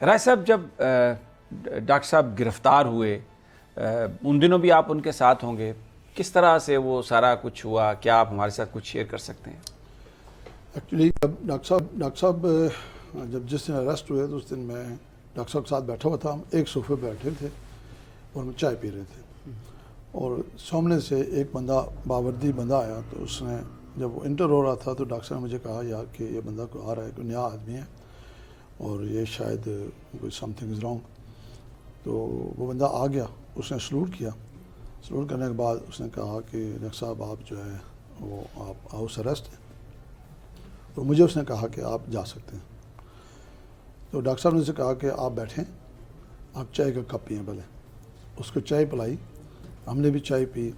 राय साहब, जब डॉक्टर साहब गिरफ्तार हुए उन दिनों भी आप उनके साथ होंगे, किस तरह से वो सारा कुछ हुआ, क्या आप हमारे साथ कुछ शेयर कर सकते हैं? एक्चुअली जब डॉक्टर साहब जब जिस दिन अरेस्ट हुए तो उस दिन मैं डॉक्टर साहब के साथ बैठा हुआ था। हम एक सोफे पर बैठे थे और हम चाय पी रहे थे और सामने से एक बंदा बावर्दी बंदा आया। तो उसने जब वो इंटर हो रहा था तो डॉक्टर साहब ने मुझे कहा यार कि ये बंदा को आ रहा है, कोई नया आदमी है और ये शायद कोई समथिंग इज़ रॉन्ग। तो वो बंदा आ गया, उसने सलूट किया। सलूट करने के बाद उसने कहा कि डॉक्टर साहब आप जो है वो आप हाउस अरेस्ट हैं। तो मुझे उसने कहा कि आप जा सकते हैं। तो डॉक्टर साहब ने उसे कहा कि आप बैठें, आप चाय का कप पिएँ पहले। उसको चाय पिलाई, हमने भी चाय पी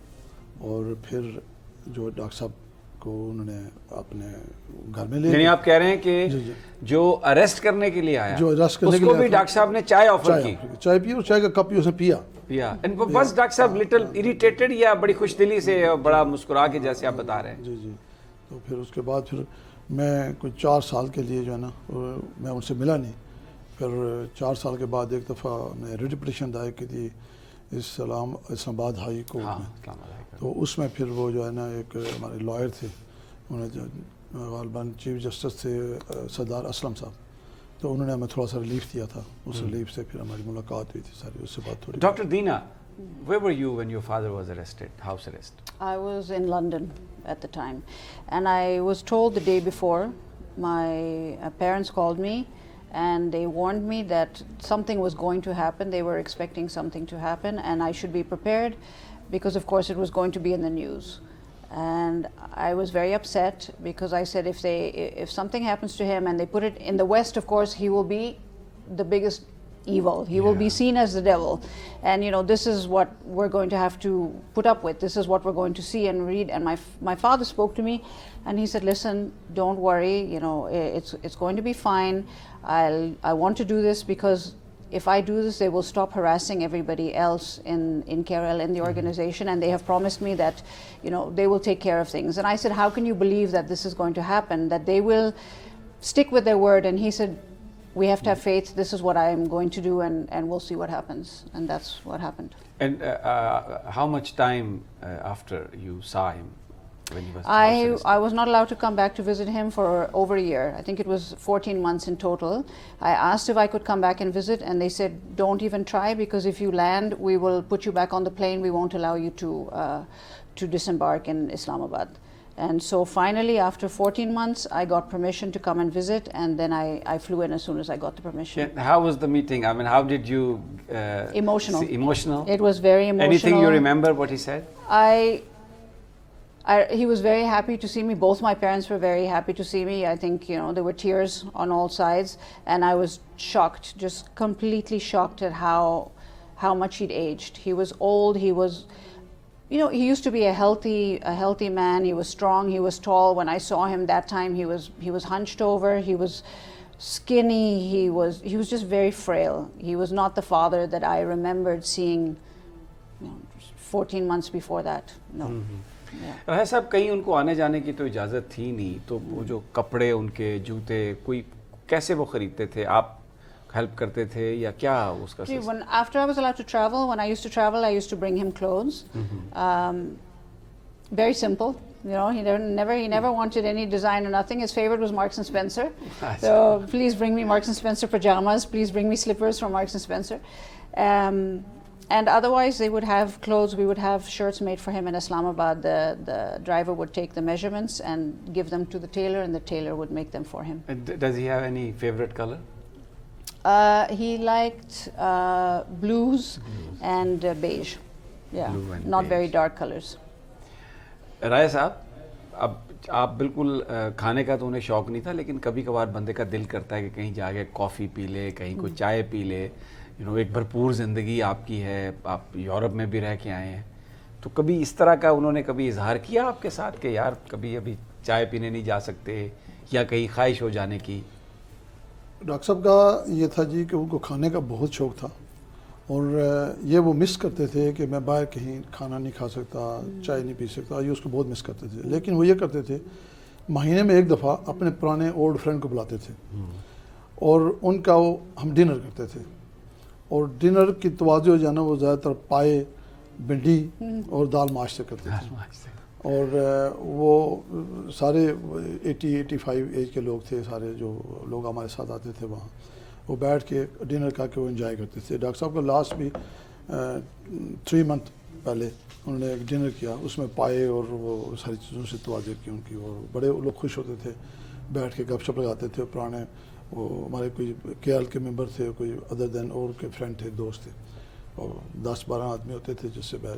और फिर जो डॉक्टर साहब को उन्होंने अपने घर में ले यानी आप कह रहे हैं कि जी। जो अरेस्ट करने के लिए आया, जो अरेस्ट करने के उसको लिए भी डॉक्टर साहब ने चाय ऑफर की, चाय पी और चाय का कप भी उसने पिया। एंड बस डॉक्टर साहब लिटिल इरिटेटेड या बड़ी खुशदिली से बड़ा मुस्कुरा के, जैसे आप बता रहे हैं? जी। तो फिर उसके बाद फिर मैं कुछ 4 साल के लिए जो है ना मैं उनसे मिला नहीं। फिर 4 साल के बाद एक दफ़ा मैं रिट पिटीशन दायर की थी इस्लामाबाद हाई कोर्ट में। तो उसमें फिर वो जो है ना एक हमारे लॉयर थे, उन्होंने गालबन चीफ जस्टिस थे सरदार असलम साहब, तो उन्होंने हमें थोड़ा सा रिलीफ दिया था। उस रिलीफ से फिर हमारी मुलाकात हुई थी सारी, उससे बात थोड़ी। Doctor Dina, where were you when your father was arrested, house arrest? I was in London at the time, and I was told the day before. My parents called me and they warned me that something was going to happen. They were expecting something to happen and I should be prepared because of course it was going to be in the news. And I was very upset because I said if something happens to him and they put it in the West, of course he will be the biggest evil. He will be seen as the devil. And you know, this is what we're going to have to put up with. This is what we're going to see and read. And my father spoke to me and he said, listen, don't worry, you know, it's going to be fine. I want to do this because if I do this, they will stop harassing everybody else in KRL, in the organization, and they have promised me that, you know, they will take care of things. And I said, how can you believe that this is going to happen, that they will stick with their word? And he said, we have to have faith. This is what I am going to do, and we'll see what happens. And that's what happened. And how much time after you saw him when he was I was not allowed to come back to visit him for over a year. I think it was 14 months in total. I asked if I could come back and visit, and they said, don't even try, because if you land, we will put you back on the plane. We won't allow you to disembark in Islamabad. And so finally, after 14 months, I got permission to come and visit, and then I flew in as soon as I got the permission. Yeah, how was the meeting? I mean, how did you... Emotional. Emotional? It was very emotional. Anything you remember what he said? He was very happy to see me. Both my parents were very happy to see me. I think, you know, there were tears on all sides, and I was shocked, just completely shocked at how much he'd aged. He was old. He was... You know, he used to be a healthy man. He was strong. He was tall. When I saw him that time, he was hunched over. He was skinny. He was just very frail. He was not the father that I remembered seeing, you know, 14 months before that. No. है साहब, कहीं उनको आने जाने की तो इजाज़त थी नहीं, तो वो जो कपड़े, उनके जूते, कोई कैसे वो खरीदते थे? आप हेल्प करते थे या क्या उसका? After I was allowed to travel, when I used to travel, I used to bring him clothes. Very simple, you know. He never wanted any design or nothing. His favorite was Marks and Spencer. So please bring me Marks and Spencer pajamas. Please bring me slippers from Marks and Spencer. And otherwise, they would have clothes. We would have shirts made for him in Islamabad. The driver would take the measurements and give them to the tailor, and the tailor would make them for him. Does he have any favorite color? He liked blues and beige. Yeah, Blue and not beige. very dark colors. राय साहब, अब आप बिल्कुल खाने का तो उन्हें शौक नहीं था, लेकिन कभी कभार बंदे का दिल करता है कि कहीं जाके कॉफ़ी पी ले, कहीं कोई चाय पी ले। यू नो, एक भरपूर ज़िंदगी आपकी है, आप यूरोप में भी रह के आए हैं, तो कभी इस तरह का उन्होंने कभी इजहार किया आपके साथ कि यार कभी अभी चाय पीने नहीं जा सकते, या कहीं ख्वाहिश हो जाने की? डॉक्टर साहब का ये था जी कि उनको खाने का बहुत शौक़ था, और ये वो मिस करते थे कि मैं बाहर कहीं खाना नहीं खा सकता, चाय नहीं पी सकता, ये उसको बहुत मिस करते थे। लेकिन वो ये करते थे, महीने में एक दफ़ा अपने पुराने ओल्ड फ्रेंड को बुलाते थे और उनका वो हम डिनर करते थे, और डिनर की तवाज़ुह जो है ना वो ज़्यादातर पाए, भिंडी और दाल माश से करते थे। और वो सारे 80-85 एज के लोग थे, सारे जो लोग हमारे साथ आते थे वहाँ, वो बैठ के डिनर करके वो एंजॉय करते थे। डॉक्टर साहब का लास्ट भी 3 मंथ पहले उन्होंने एक डिनर किया, उसमें पाए और वो सारी चीज़ों से तवाज़ुह की उनकी, और बड़े लोग खुश होते थे, बैठ के गपशप लगाते थे। पुराने वो हमारे कोई केएल के मेंबर थे, कोई अदर देन और के फ्रेंड थे, दोस्त थे, और 10-12 आदमी होते थे जिससे बैठ।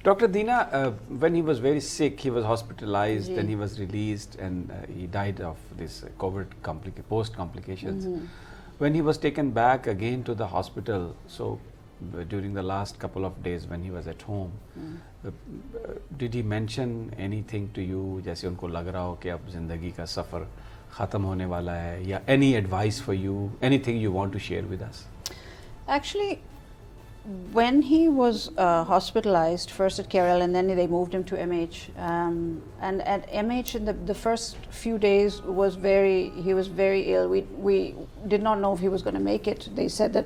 Dr. Dina, when he was very sick, he was hospitalized, then he was released, and he died of this COVID post complications. When he was taken back again to the hospital, so during the last couple of days when he was at home, did he mention anything to you, जैसे उनको लग रहा हो कि अब जिंदगी का सफ़र ख़त्म होने वाला है, या any advice for you, anything you want to share with us? Actually, when he was hospitalized, first at KRL and then they moved him to MH, and at MH in the first few days he was very ill. We did not know if he was going to make it. They said that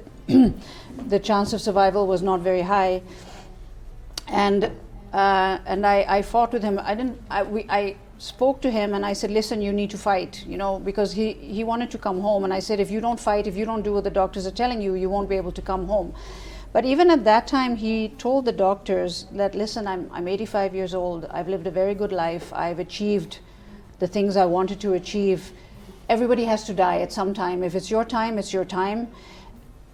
the chance of survival was not very high, and I fought with him. I spoke to him and I said, listen, you need to fight, you know, because he wanted to come home, and I said, if you don't fight, if you don't do what the doctors are telling you, you won't be able to come home. But even at that time, he told the doctors that, listen, I'm 85 years old, I've lived a very good life, I've achieved the things I wanted to achieve. Everybody has to die at some time. If it's your time, it's your time.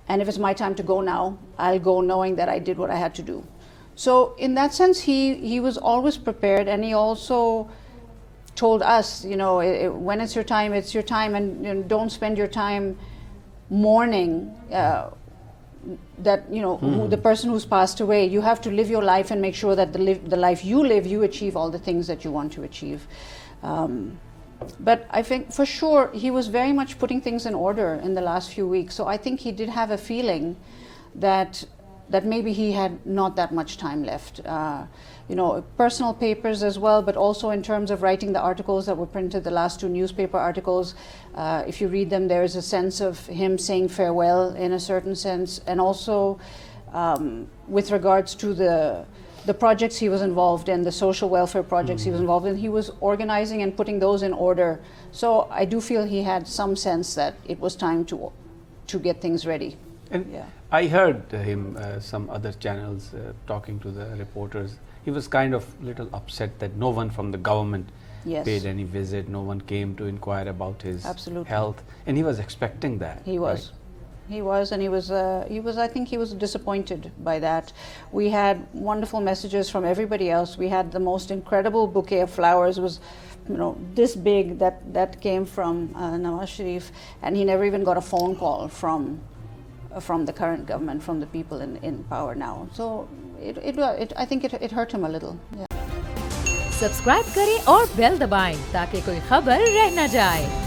And if it's my time to go now, I'll go knowing that I did what I had to do. So in that sense, he was always prepared, and he also told us, you know, when it's your time, and you know, don't spend your time mourning that, you know, the person who's passed away. You have to live your life and make sure that the life you live, you achieve all the things that you want to achieve. But I think for sure he was very much putting things in order in the last few weeks. So I think he did have a feeling that maybe he had not that much time left. You know, personal papers as well, but also in terms of writing the articles that were printed, the last 2 newspaper articles. If you read them, there is a sense of him saying farewell in a certain sense, and also with regards to the projects he was involved in, the social welfare projects he was involved in, he was organizing and putting those in order. So I do feel he had some sense that it was time to get things ready. And Yeah. I heard him, some other channels talking to the reporters. He was kind of little upset that no one from the government Yes. paid any visit, no one came to inquire about his Absolutely. health, and he was expecting that. He was. right? He was, and he was. I think he was disappointed by that. We had wonderful messages from everybody else. We had the most incredible bouquet of flowers. It was, you know, this big. That came from Nawaz Sharif, and he never even got a phone call from the current government, from the people in power now. So I think it hurt him a little. Yeah. Subscribe करें और bell दबाएं ताकि कोई खबर रह न जाए।